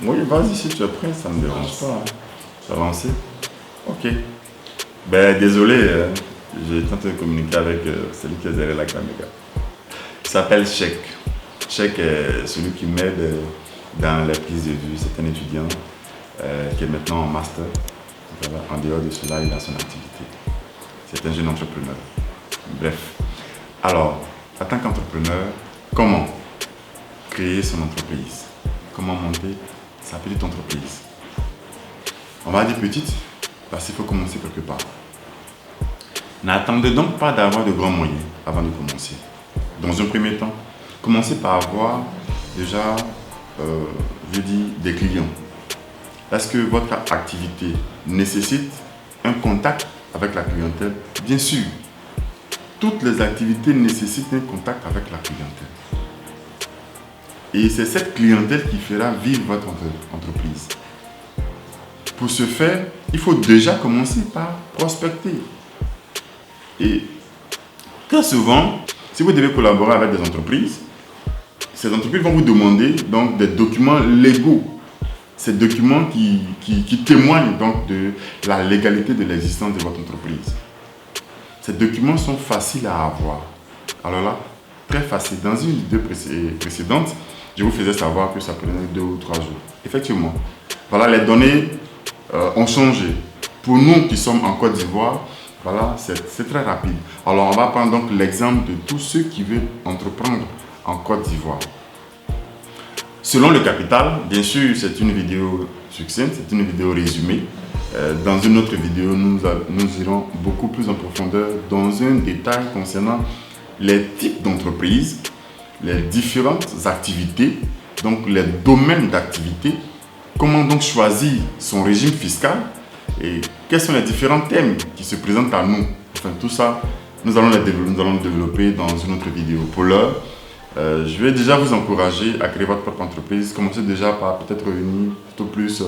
Oui, vas-y, si tu es prêt, ça ne me dérange pas. Hein. Tu as lancé? Ok. Ben, désolé, j'ai tenté de communiquer avec celui qui est derrière la caméra. Il s'appelle Cheikh. Cheikh est celui qui m'aide dans la prise de vue. C'est un étudiant qui est maintenant en master. Voilà. En dehors de cela, il a son activité. C'est un jeune entrepreneur. Bref. Alors, en tant qu'entrepreneur, comment créer son entreprise? Comment monter sa petite entreprise? On va dire petite parce qu'il faut commencer quelque part. N'attendez donc pas d'avoir de grands moyens avant de commencer. Dans un premier temps, commencez par avoir déjà, des clients. Est-ce que votre activité nécessite un contact avec la clientèle? Bien sûr, toutes les activités nécessitent un contact avec la clientèle. Et c'est cette clientèle qui fera vivre votre entreprise. Pour ce faire, il faut déjà commencer par prospecter. Et très souvent, si vous devez collaborer avec des entreprises, ces entreprises vont vous demander donc des documents légaux. Ces documents qui témoignent donc de la légalité de l'existence de votre entreprise. Ces documents sont faciles à avoir. Alors là, très facile. Dans une vidéo précédente, je vous faisais savoir que ça prenait 2 ou 3 jours. Effectivement, voilà, les données ont changé. Pour nous qui sommes en Côte d'Ivoire, voilà, c'est très rapide. Alors, on va prendre donc l'exemple de tous ceux qui veulent entreprendre en Côte d'Ivoire. Selon le capital, bien sûr, c'est une vidéo succincte, c'est une vidéo résumée. Dans une autre vidéo, nous irons beaucoup plus en profondeur dans un détail concernant les types d'entreprises, les différentes activités, donc les domaines d'activité, comment donc choisir son régime fiscal et quels sont les différents thèmes qui se présentent à nous. Enfin, tout ça, nous allons le développer dans une autre vidéo. Pour l'heure, je vais déjà vous encourager à créer votre propre entreprise. Commencez déjà par peut-être revenir plutôt plus,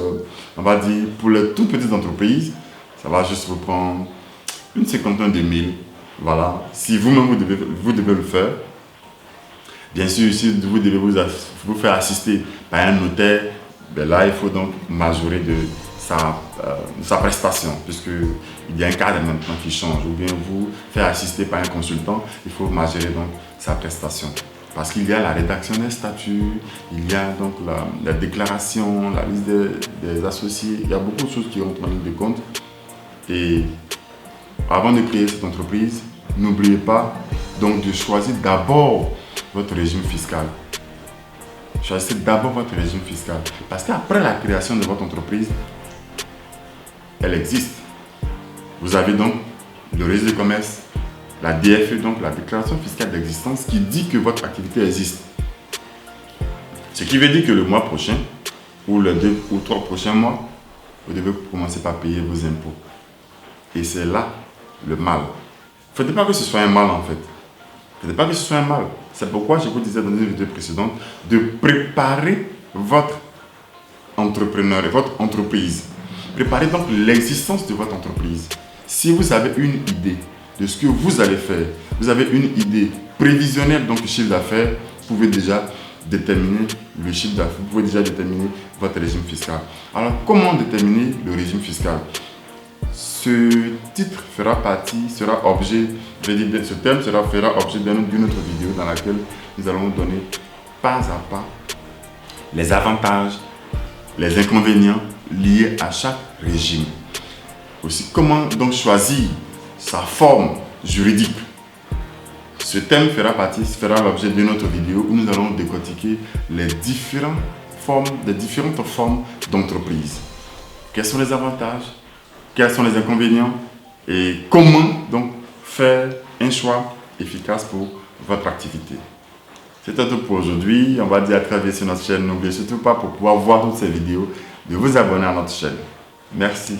on va dire, pour les toutes petites entreprises, ça va juste vous prendre une cinquantaine de mille. Voilà, si vous-même vous devez le faire. Bien sûr, si vous devez vous faire assister par un notaire, ben là, il faut donc majorer de sa prestation, puisqu'il y a un cadre maintenant qui change. Ou bien vous faire assister par un consultant, il faut majorer donc sa prestation. Parce qu'il y a la rédaction des statuts, il y a donc la déclaration, la liste des associés, il y a beaucoup de choses qui rentrent en ligne de compte. Et avant de créer cette entreprise, n'oubliez pas donc de choisir d'abord votre régime fiscal. Choisissez d'abord votre régime fiscal. Parce qu'après la création de votre entreprise, elle existe. Vous avez donc le registre de commerce, la DFE, donc la déclaration fiscale d'existence, qui dit que votre activité existe. Ce qui veut dire que le mois prochain, ou les 2 ou 3 prochains mois, vous devez commencer par payer vos impôts. Et c'est là le mal. Il ne faut pas que ce soit un mal en fait. Il ne faut pas que ce soit un mal. C'est pourquoi je vous disais dans une vidéo précédente de préparer votre entrepreneur et votre entreprise. Préparez donc l'existence de votre entreprise. Si vous avez une idée de ce que vous allez faire, vous avez une idée prévisionnelle donc du chiffre d'affaires, vous pouvez déjà déterminer le chiffre d'affaires, vous pouvez déjà déterminer votre régime fiscal. Alors, comment déterminer le régime fiscal? Ce titre fera objet d'une autre vidéo dans laquelle nous allons donner pas à pas les avantages, les inconvénients liés à chaque régime. Aussi, comment donc choisir sa forme juridique. Ce thème fera l'objet d'une autre vidéo où nous allons décortiquer les différentes formes d'entreprise. Quels sont les avantages? Quels sont les inconvénients et comment donc faire un choix efficace pour votre activité. C'est tout pour aujourd'hui. On va dire à très vite sur notre chaîne. N'oubliez surtout pas, pour pouvoir voir toutes ces vidéos, de vous abonner à notre chaîne. Merci.